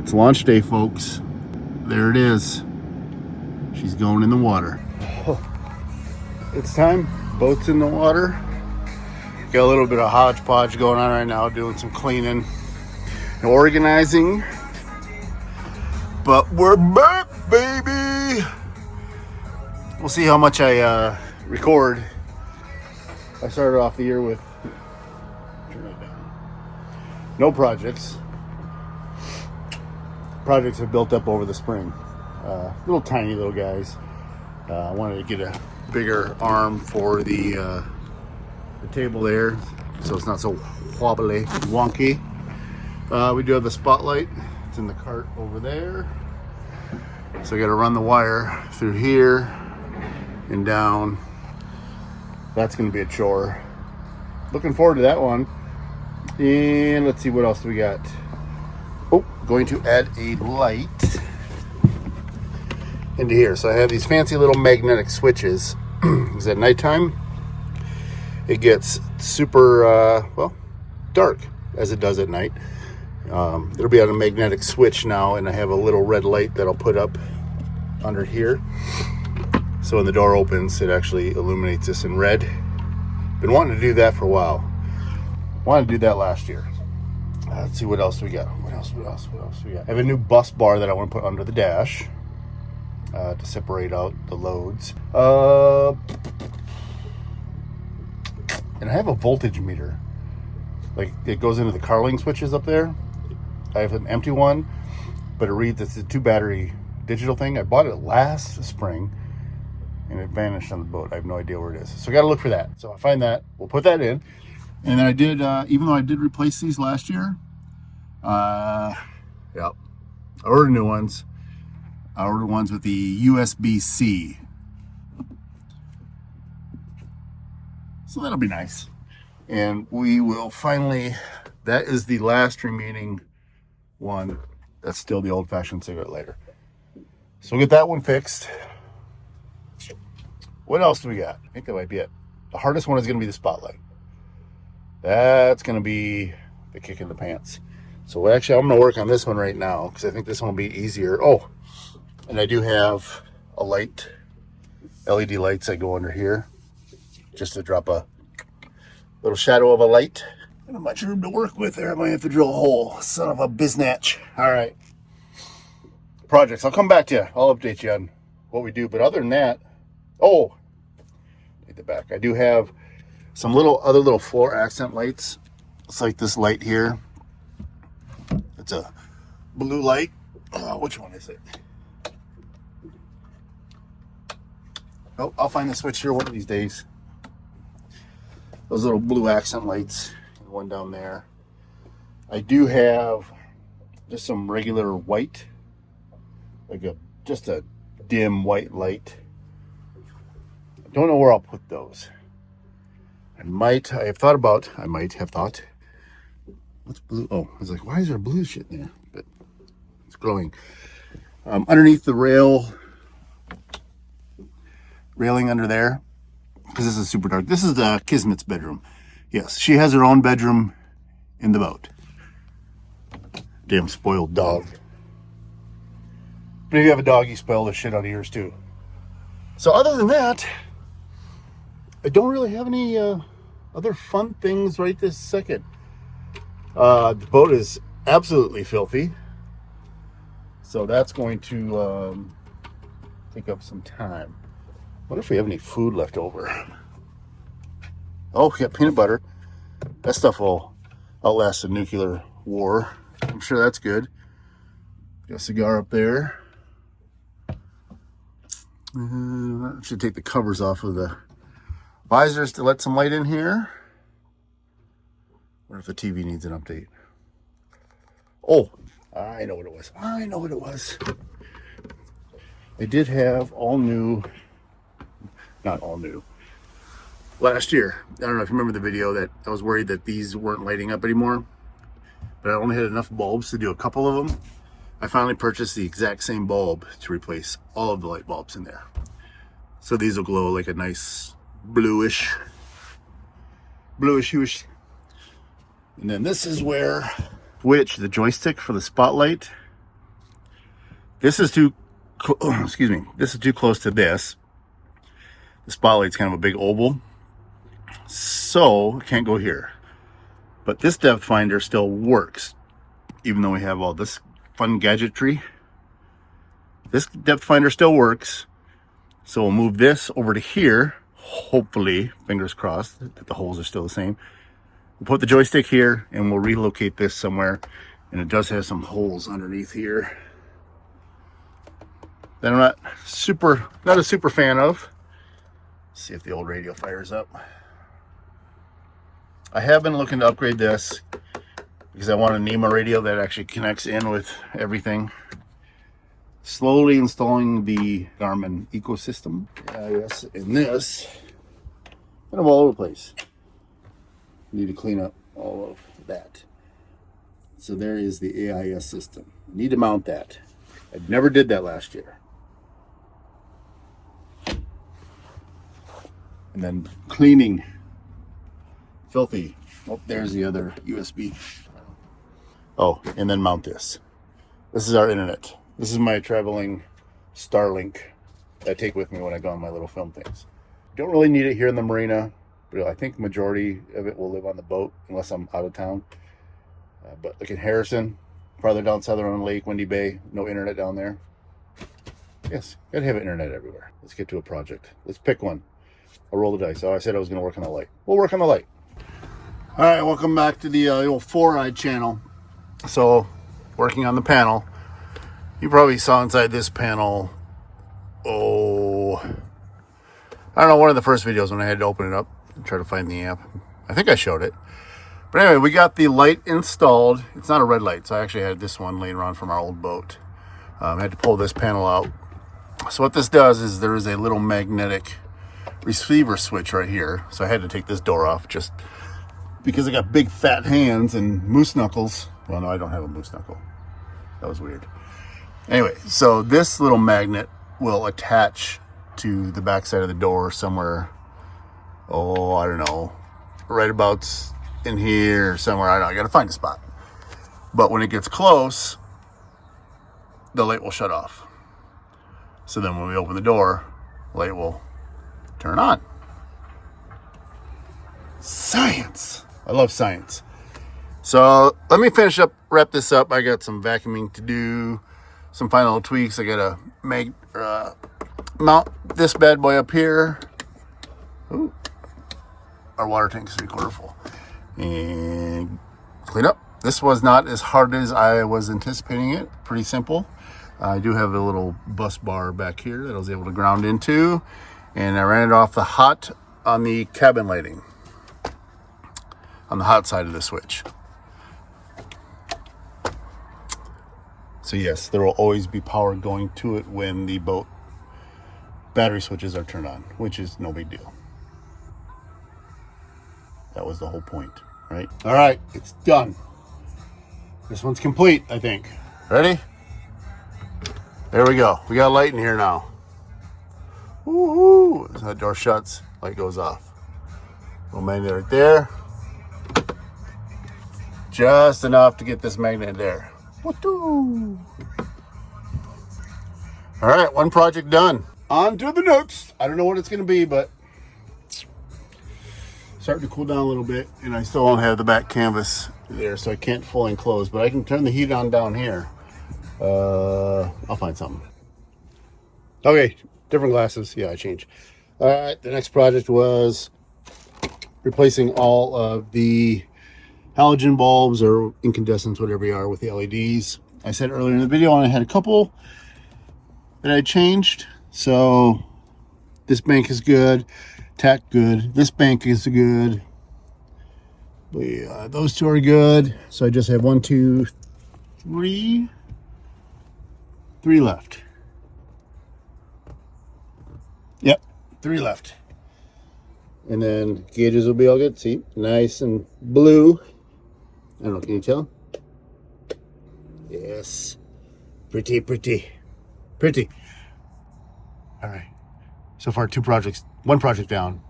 It's launch day, folks. There it is. She's going in the water. It's time. Boat's in the water. Got a little bit of hodgepodge going on right now, doing some cleaning and organizing. But we're back, baby. We'll see how much I record. I started off the year with no projects. Projects have built up over the spring. Little tiny little guys. I wanted to get a bigger arm for the table there, so it's not so wobbly, wonky. We do have the spotlight. It's in the cart over there. So I got to run the wire through here and down. That's going to be a chore. Looking forward to that one. And let's see, what else do we got? Oh, going to add a light into here. So I have these fancy little magnetic switches. Because at nighttime, it gets super, dark as it does at night. It'll be on a magnetic switch now, and I have a little red light that I'll put up under here. So when the door opens, it actually illuminates this in red. Been wanting to do that for a while. Wanted to do that last year. Let's see what else we got. What else we got? I have a new bus bar that I want to put under the dash to separate out the loads. And I have a voltage meter. Like, it goes into the Carling switches up there. I have an empty one, but it reads, it's a 2-battery digital thing. I bought it last spring, and it vanished on the boat. I have no idea where it is. So I got to look for that. So I find that. We'll put that in. And then I did, even though I did replace these last year, I ordered new ones. I ordered ones with the USB-C. So that'll be nice. And we will finally, that is the last remaining one. That's still the old-fashioned cigarette lighter. So we'll get that one fixed. What else do we got? I think that might be it. The hardest one is going to be the spotlight. That's going to be the kick in the pants. So actually, I'm going to work on this one right now because I think this one will be easier. Oh, and I do have a light, LED lights that go under here just to drop a little shadow of a light. Not much room to work with there. I might have to drill a hole. Son of a biznatch. All right. Projects. I'll come back to you. I'll update you on what we do. But other than that, take that back. I do have some other little floor accent lights. It's like this light here. It's a blue light. Which one is it? Oh, I'll find the switch here one of these days. Those little blue accent lights. One down there. I do have just some regular white, like just a dim white light. I don't know where I'll put those. I might have thought. What's blue? Oh, I was like, why is there blue shit in there? But it's glowing. Underneath the railing under there, because this is super dark. This is the Kismet's bedroom. Yes, she has her own bedroom in the boat. Damn spoiled dog. But if you have a dog, you spoil the shit out of yours too. So other than that, I don't really have any other fun things right this second. The boat is absolutely filthy. So that's going to take up some time. What if we have any food left over? Oh, we got peanut butter. That stuff will outlast a nuclear war. I'm sure that's good. Got a cigar up there. I should take the covers off of the visors to let some light in here. What if the TV needs an update? Oh, I know what it was. I did have not all new. Last year, I don't know if you remember the video that I was worried that these weren't lighting up anymore, but I only had enough bulbs to do a couple of them. I finally purchased the exact same bulb to replace all of the light bulbs in there. So these will glow like a nice bluish hueish. And then this is where, the joystick for the spotlight This is too, excuse me, this is too close to this. The spotlight's kind of a big oval, so it can't go here. But this depth finder still works, even though we have all this fun gadgetry. This depth finder still works, so we'll move this over to here. Hopefully, fingers crossed, that the holes are still the same. We'll put the joystick here, and we'll relocate this somewhere. And it does have some holes underneath here that I'm not a super fan of. Let's see if the old radio fires up. I have been looking to upgrade this because I want a NEMA radio that actually connects in with everything. Slowly installing the Garmin ecosystem. Yes, in this, kind of all over the place. Need to clean up all of that. So there is the AIS system. Need to mount that. I never did that last year. And then cleaning. Filthy. Oh, there's the other USB. Oh, and then mount this. This is our internet. This is my traveling Starlink that I take with me when I go on my little film things. Don't really need it here in the marina, but I think majority of it will live on the boat unless I'm out of town. But look at Harrison, farther down Southern Lake, Windy Bay, no internet down there. Yes, gotta have internet everywhere. Let's get to a project. Let's pick one. I'll roll the dice. Oh, I said I was gonna work on the light. We'll work on the light. All right, welcome back to the old four-eyed channel. So, working on the panel. You probably saw inside this panel, I don't know, one of the first videos when I had to open it up and try to find the amp. I think I showed it. But anyway, we got the light installed. It's not a red light, so I actually had this one laying around from our old boat. I had to pull this panel out. So what this does is there is a little magnetic receiver switch right here. So I had to take this door off just because I got big fat hands and moose knuckles. Well, no, I don't have a moose knuckle. That was weird. Anyway, so this little magnet will attach to the back side of the door somewhere. Oh, I don't know. Right about in here somewhere. I don't know. I got to find a spot. But when it gets close, the light will shut off. So then when we open the door, the light will turn on. Science. I love science. So let me wrap this up. I got some vacuuming to do, some final tweaks. I gotta mount this bad boy up here. Ooh, our water tank is 3/4 full. And clean up. This was not as hard as I was anticipating it. Pretty simple. I do have a little bus bar back here that I was able to ground into, and I ran it off the hot on the cabin lighting, on the hot side of the switch. So yes, there will always be power going to it when the boat battery switches are turned on, which is no big deal. That was the whole point, right? All right, it's done. This one's complete, I think. Ready? There we go. We got light in here now. Woo-hoo! As that door shuts, light goes off. Little magnet right there. Just enough to get this magnet there. Woo-hoo! All right, one project done. On to the next. I don't know what it's going to be, but starting to cool down a little bit, and I still don't have the back canvas there, so I can't fully enclose, but I can turn the heat on down here. I'll find something. Okay, different glasses. Yeah, I changed. All right, the next project was replacing all of the halogen bulbs or incandescents, whatever you are, with the LEDs. I said earlier in the video, and I had a couple that I changed. So this bank is good, tack good. This bank is good. Those two are good. So I just have 1, 2, 3 left. Yep, 3 left. And then gauges will be all good. See, nice and blue. I don't know, can you tell? Yes. Pretty, pretty, pretty. All right. So far, 2 projects, 1 project down.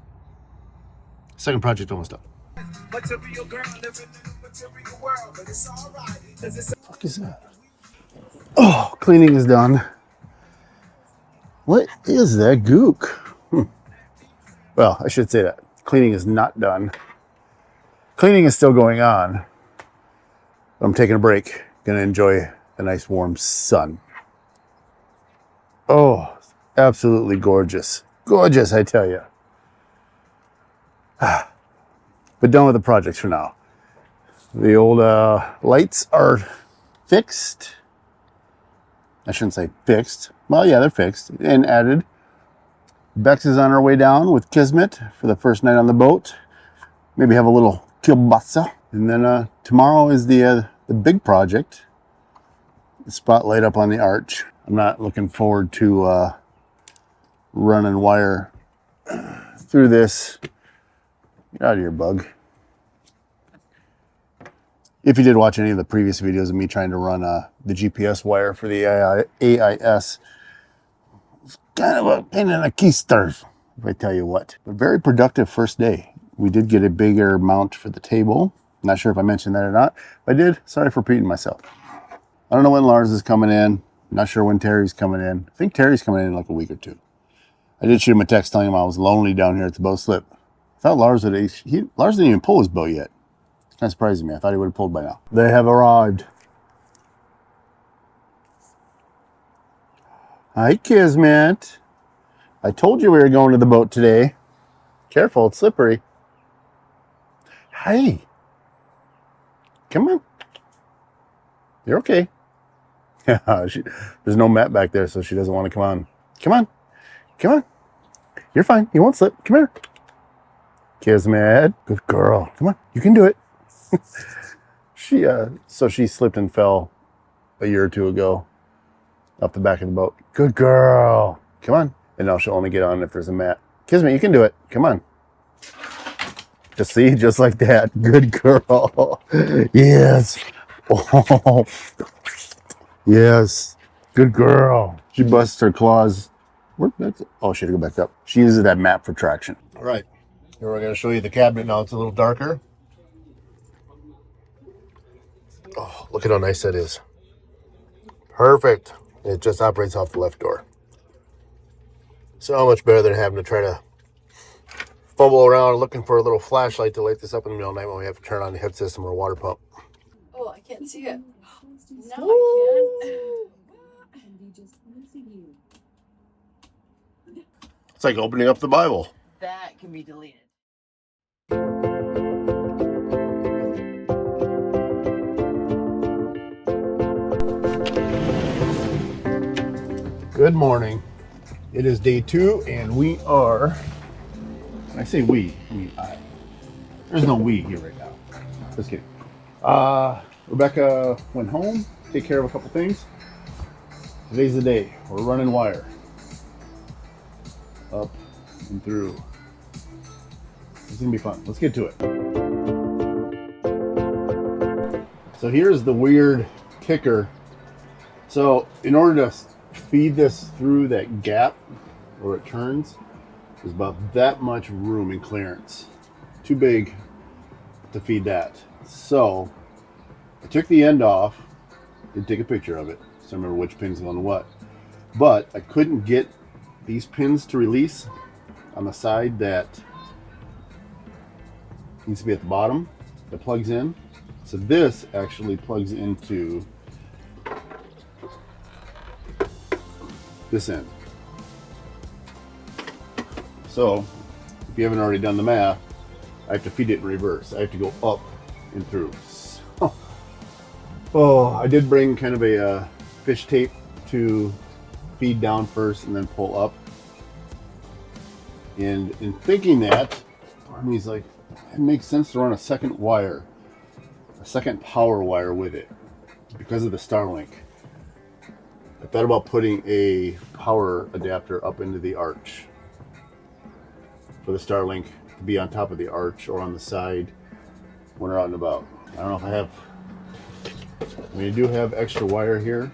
Second project almost done. What the fuck is that? Oh, cleaning is done. What is that gook? Well, I should say that. Cleaning is not done. Cleaning is still going on. I'm taking a break. Gonna enjoy the nice warm sun. Oh, absolutely gorgeous. Gorgeous, I tell you. But done with the projects for now. The old lights are fixed. I shouldn't say fixed. Well, yeah, they're fixed and added. Bex is on her way down with Kismet for the first night on the boat. Maybe have a little kielbasa. And then tomorrow is the big project. The spotlight up on the arch. I'm not looking forward to running wire through this. Get out of here, bug. If you did watch any of the previous videos of me trying to run the GPS wire for the AIS, it's kind of a pain in the keisters, if I tell you what. A very productive first day. We did get a bigger mount for the table. Not sure if I mentioned that or not. If I did, sorry for repeating myself. I don't know when Lars is coming in. Not sure when Terry's coming in. I think Terry's coming in like a week or two. I did shoot him a text telling him I was lonely down here at the boat slip. I thought Lars would. Lars didn't even pull his boat yet. It's kind of surprising me. I thought he would have pulled by now. They have arrived. Hi, Kismet. I told you we were going to the boat today. Careful, it's slippery. Hey. Come on. You're okay. Yeah, there's no mat back there, so she doesn't want to come on. Come on. Come on. You're fine. You won't slip. Come here. Kismet. Good girl. Come on. You can do it. So she slipped and fell a year or two ago off the back of the boat. Good girl. Come on. And now she'll only get on if there's a mat. Kismet, you can do it. Come on. Just see, just like that. Good girl. Yes. Oh. Yes. Good girl. She busts her claws. Oh, she had to go back up. She uses that mat for traction. All right. Here we're going to show you the cabinet now. It's a little darker. Oh, look at how nice that is. Perfect. It just operates off the left door. So much better than having to try to fumble around looking for a little flashlight to light this up in the middle of the night when we have to turn on the head system or water pump. Oh, I can't see it. No, I can't. It's like opening up the Bible. That can be deleted. Good morning. It is day 2 and we are, when I say we, I. There's no we here right now. Just kidding. Rebecca went home, take care of a couple things. Today's the day. We're running wire. Up and through. It's gonna be fun. Let's get to it. So here's the weird kicker. So in order to feed this through that gap where it turns, there's about that much room and clearance. Too big to feed that. So I took the end off, did take a picture of it so I remember which pin's on what. But I couldn't get these pins to release on the side that needs to be at the bottom that plugs in. So this actually plugs into this end. So if you haven't already done the math, I have to feed it in reverse. I have to go up and through. So, oh, I did bring kind of a fish tape to feed down first and then pull up. And in thinking that, part of me is like, it makes sense to run a second wire, a second power wire with it because of the Starlink. I thought about putting a power adapter up into the arch for the Starlink to be on top of the arch or on the side when we're out and about. I don't know if I have, I mean, I do have extra wire here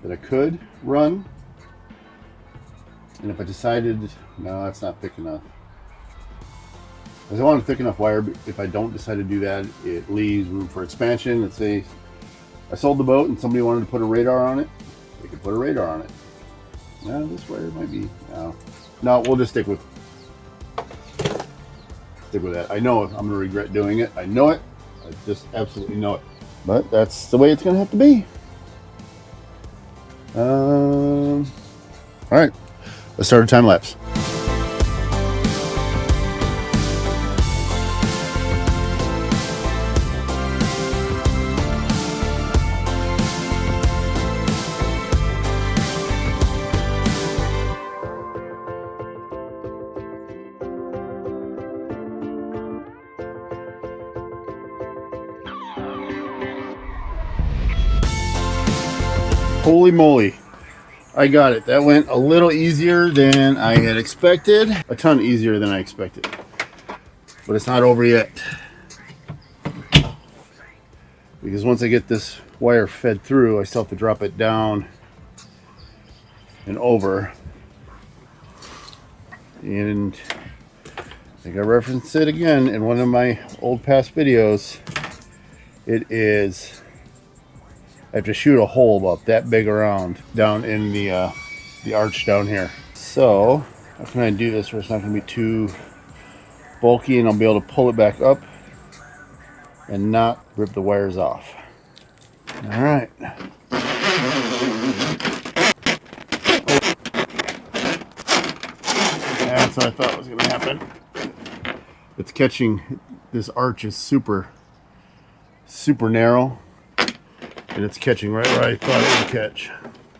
that I could run. And if I decided, no, that's not thick enough. Because I want a thick enough wire, if I don't decide to do that, it leaves room for expansion. Let's say I sold the boat and somebody wanted to put a radar on it, they could put a radar on it. No, this wire might be, no, we'll just stick with that. I know I'm going to regret doing it. I know it. I just absolutely know it. But that's the way it's going to have to be. All right, let's start a time lapse. Holy moly, I got it. That went a little easier than I had expected. A ton easier than I expected. But it's not over yet. Because once I get this wire fed through, I still have to drop it down and over. And I think I referenced it again in one of my old past videos. It is, I have to shoot a hole about that big around down in the arch down here. So how can I do this where it's not going to be too bulky and I'll be able to pull it back up and not rip the wires off. All right. That's what I thought was going to happen. It's catching, this arch is super narrow. And it's catching right where I thought it would catch.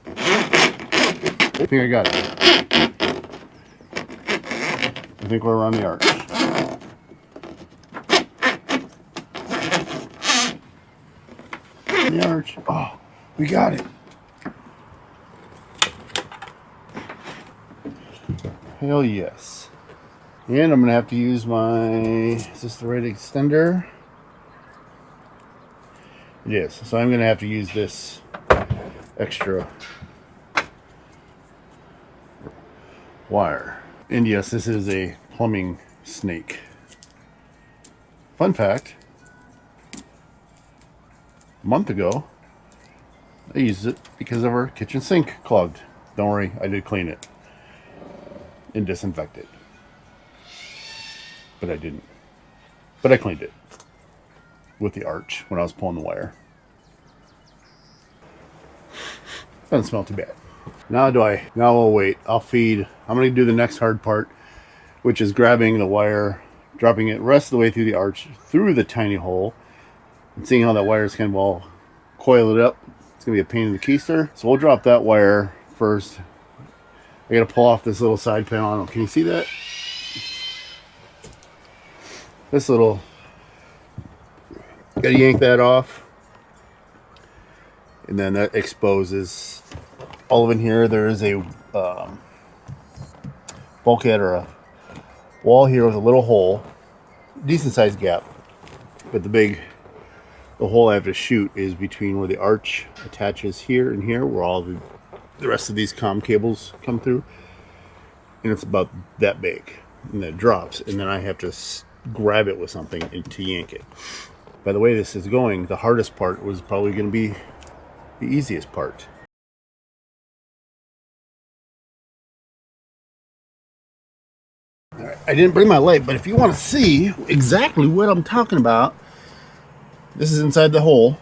I think I got it. I think we're around the arch. The arch. Oh, we got it. Hell yes. And I'm going to have to use my, is this the right extender? It is. So I'm going to have to use this extra wire. And yes, this is a plumbing snake. Fun fact, a month ago, I used it because of our kitchen sink clogged. Don't worry, I did clean it and disinfect it. But I didn't. But I cleaned it with the arch when I was pulling the wire. Doesn't smell too bad. Now I'll wait. I'll feed. I'm going to do the next hard part, which is grabbing the wire, dropping it the rest of the way through the arch, through the tiny hole, and seeing how that wire is kind of all coiled up. It's going to be a pain in the keister. So we'll drop that wire first. I got to pull off this little side panel. I don't know, can you see that? This little, got to yank that off. And then that exposes all of in here. There is a bulkhead or a wall here with a little hole, decent sized gap. But the hole I have to shoot is between where the arch attaches here and here, where all the rest of these comm cables come through. And it's about that big. And then it drops. And then I have to grab it with something to yank it. By the way this is going, the hardest part was probably going to be the easiest part. All right, I didn't bring my light, but if you want to see exactly what I'm talking about, this is inside the hole.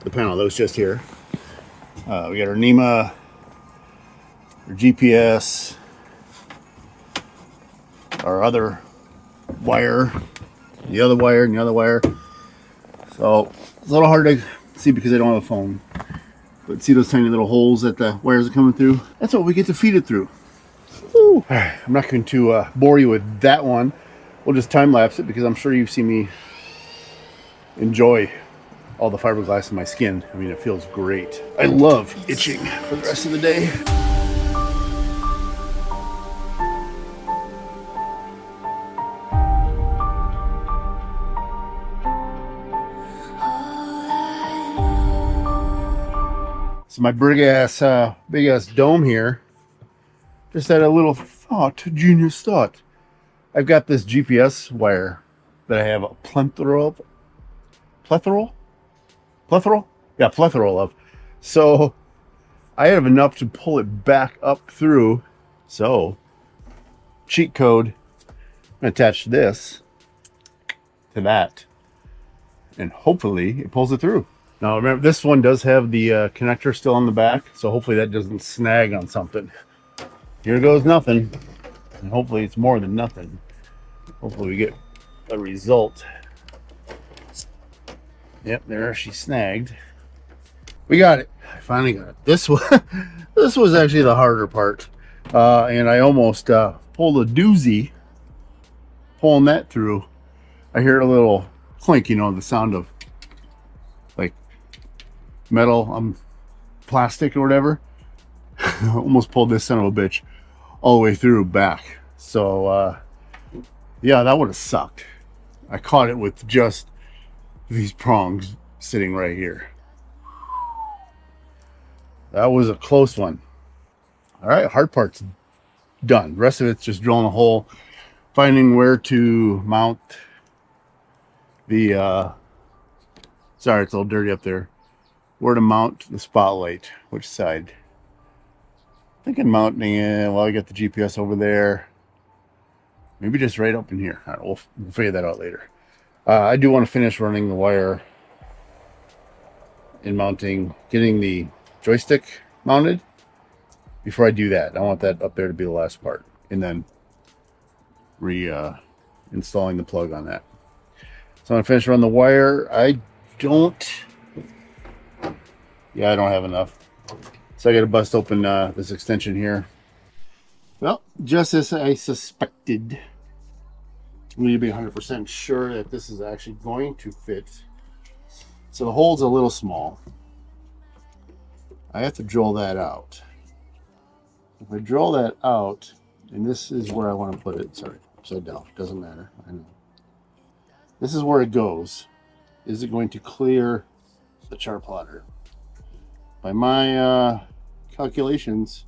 The panel that was just here. We got our NEMA, our GPS, our other wire, the other wire, and the other wire. So it's a little hard to see because I don't have a phone. But see those tiny little holes that the wires are coming through? That's what we get to feed it through. Woo. All right, I'm not going to bore you with that one. We'll just time lapse it because I'm sure you've seen me enjoy all the fiberglass in my skin. I mean, it feels great. I love itching for the rest of the day. So my big ass dome here just had a little thought, genius thought. I've got this GPS wire that I have a plethora Yeah, plethora of. So I have enough to pull it back up through. So cheat code, I'm gonna attach this to that, and hopefully it pulls it through. Now remember, this one does have the connector still on the back, so hopefully that doesn't snag on something. Here goes nothing, and hopefully it's more than nothing. Hopefully we get a result. Yep, there she snagged. We got it. I finally got it. This was actually the harder part, and I almost pulled a doozy. Pulling that through, I hear a little clink. You know, the sound of like metal, plastic or whatever. Almost pulled this son of a bitch all the way through back. So yeah, that would have sucked. I caught it with just these prongs sitting right here. That was a close one. All right, hard part's done. The rest of it's just drilling a hole, finding where to mount the sorry, it's a little dirty up there. Where to mount the spotlight, which side. Thinking mounting it. Well, I got the GPS over there. Maybe just right up in here. All right, we'll figure that out later. I do want to finish running the wire and getting the joystick mounted. Before I do that, I want that up there to be the last part, and then installing the plug on that. So I'm gonna finish running the wire. I don't have enough, so I got to bust open this extension here. Well, just as I suspected, we need to be 100% sure that this is actually going to fit. So the hole's a little small. I have to drill that out. If I drill that out, and this is where I want to put it, sorry, upside down, doesn't matter, I know. This is where it goes. Is it going to clear the chart plotter? By my calculations,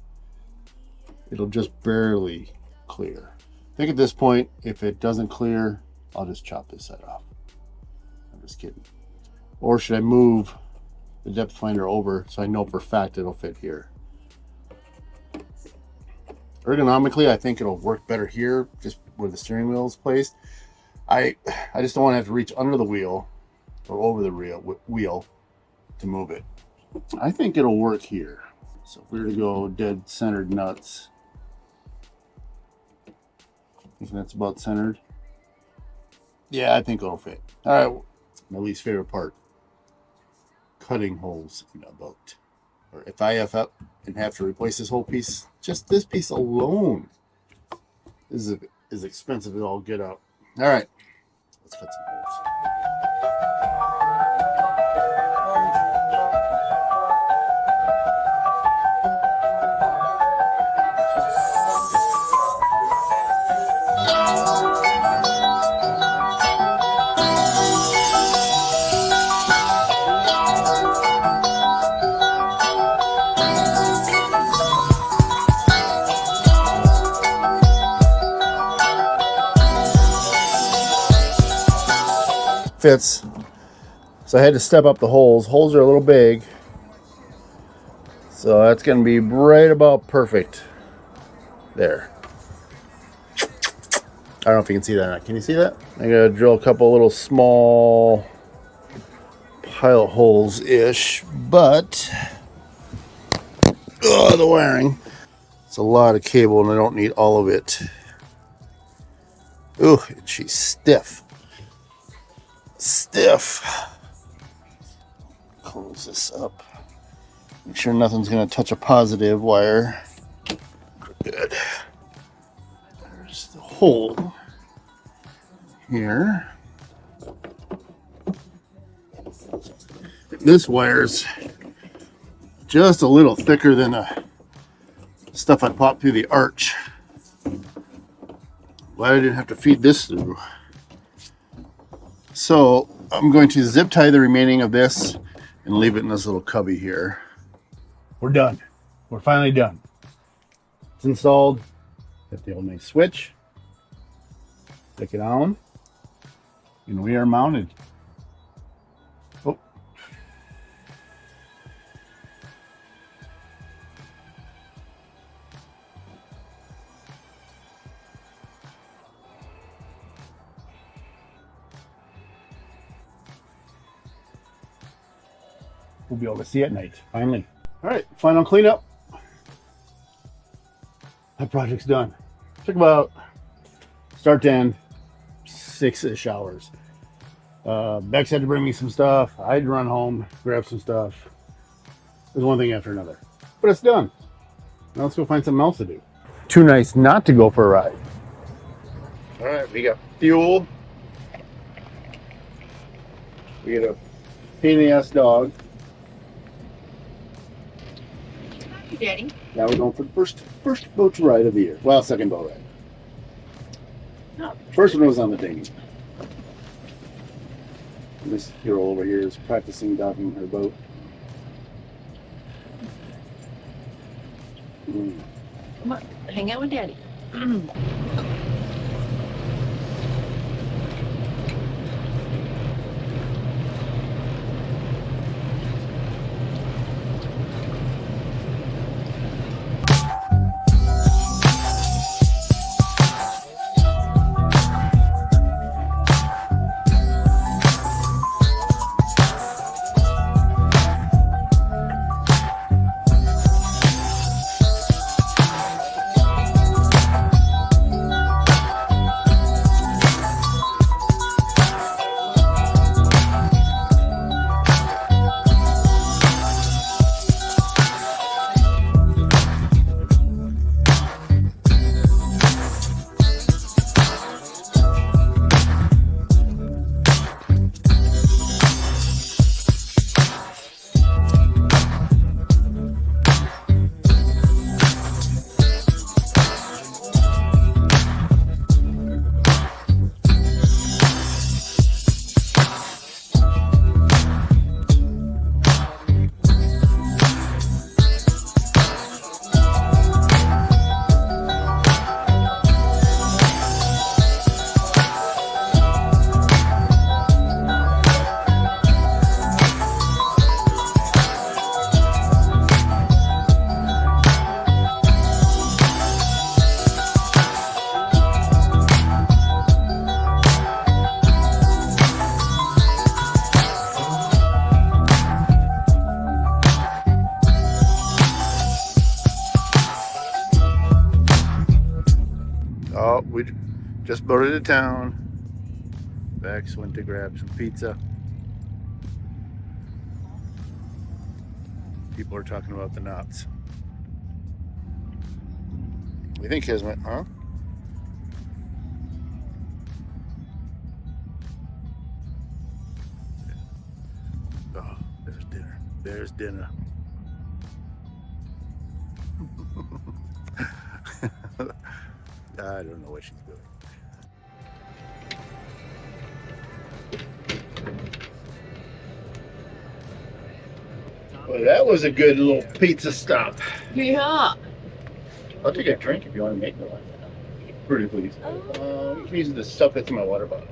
it'll just barely clear. I think at this point, if it doesn't clear, I'll just chop this side off. I'm just kidding. Or should I move the depth finder over so I know for a fact it'll fit here? Ergonomically, I think it'll work better here, just where the steering wheel is placed. I just don't want to have to reach under the wheel or over the wheel to move it. I think it'll work here. So if we were to go dead centered nuts, if that's about centered, yeah, I think it'll fit. All right, my least favorite part: cutting holes in a boat. Or if I F up and have to replace this whole piece, just this piece alone is expensive as all get out. All right, let's cut some holes. Fits. So I had to step up the holes. Holes are a little big, so that's going to be right about perfect there. I don't know if you can see that or not. Can you see that? I gotta drill a couple little small pilot holes ish, but the wiring, it's a lot of cable and I don't need all of it. Ooh, she's stiff. Close this up. Make sure nothing's going to touch a positive wire. Good. There's the hole here. This wire's just a little thicker than the stuff I popped through the arch. Glad I didn't have to feed this through. So I'm going to zip tie the remaining of this and leave it in this little cubby here. We're done. We're finally done. It's installed. Got the old nice switch. Stick it on. And we are mounted. Oh. we'll be able to see at night, finally. All right, final cleanup. That project's done. Took about start to end 6-ish hours. Bex had to bring me some stuff. I had to run home, grab some stuff. It was one thing after another. But it's done. Now let's go find something else to do. Too nice not to go for a ride. All right, we got fuel. We get a pain in the ass dog. Hey, Daddy. Now we're going for the first boat ride of the year. Well, second boat ride. No. First one was on the dinghy. This hero over here is practicing docking her boat. Come on, hang out with Daddy. Oh, we just boated to town. Bex went to grab some pizza. People are talking about the Knotz. We think Kismet, huh? Oh, there's dinner. There's dinner. I don't know what she's doing. Well, that was a good little pizza stop. Yeah. I'll take a drink if you want to make one. Pretty please. You can use the stuff that's in my water bottle.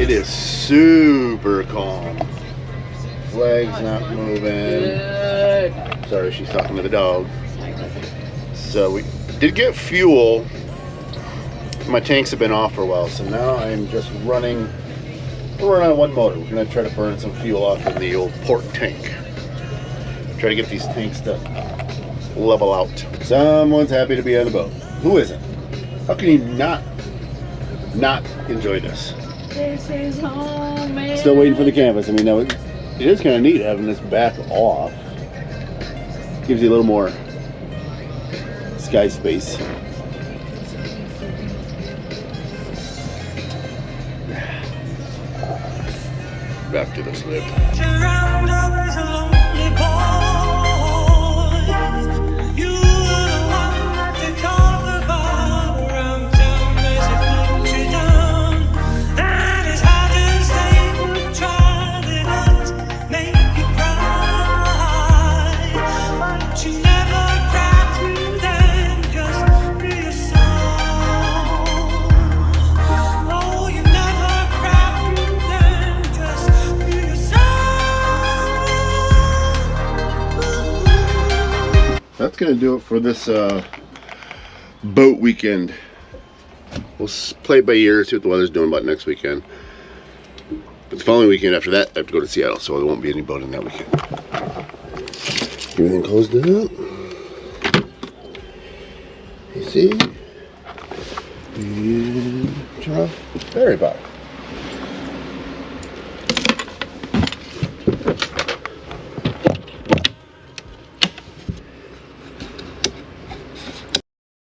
It is super calm. Flag's not moving. Good. Sorry, she's talking to the dog. So we did get fuel. My tanks have been off for a while, so now I'm just running. We're running on one motor. We're gonna try to burn some fuel off in the old port tank. Try to get these tanks to level out. Someone's happy to be on the boat. Who isn't? How can you not enjoy this? This is home, man. Still waiting for the canvas. I mean, no, it is kind of neat having this back off. Gives you a little more sky space. Back to the slip. that's gonna do it for this boat weekend. We'll play it by ear, see what the weather's doing about next weekend. But the following weekend after that, I have to go to Seattle, so there won't be any boating that weekend. Everything closed up. You see? And turn off battery box.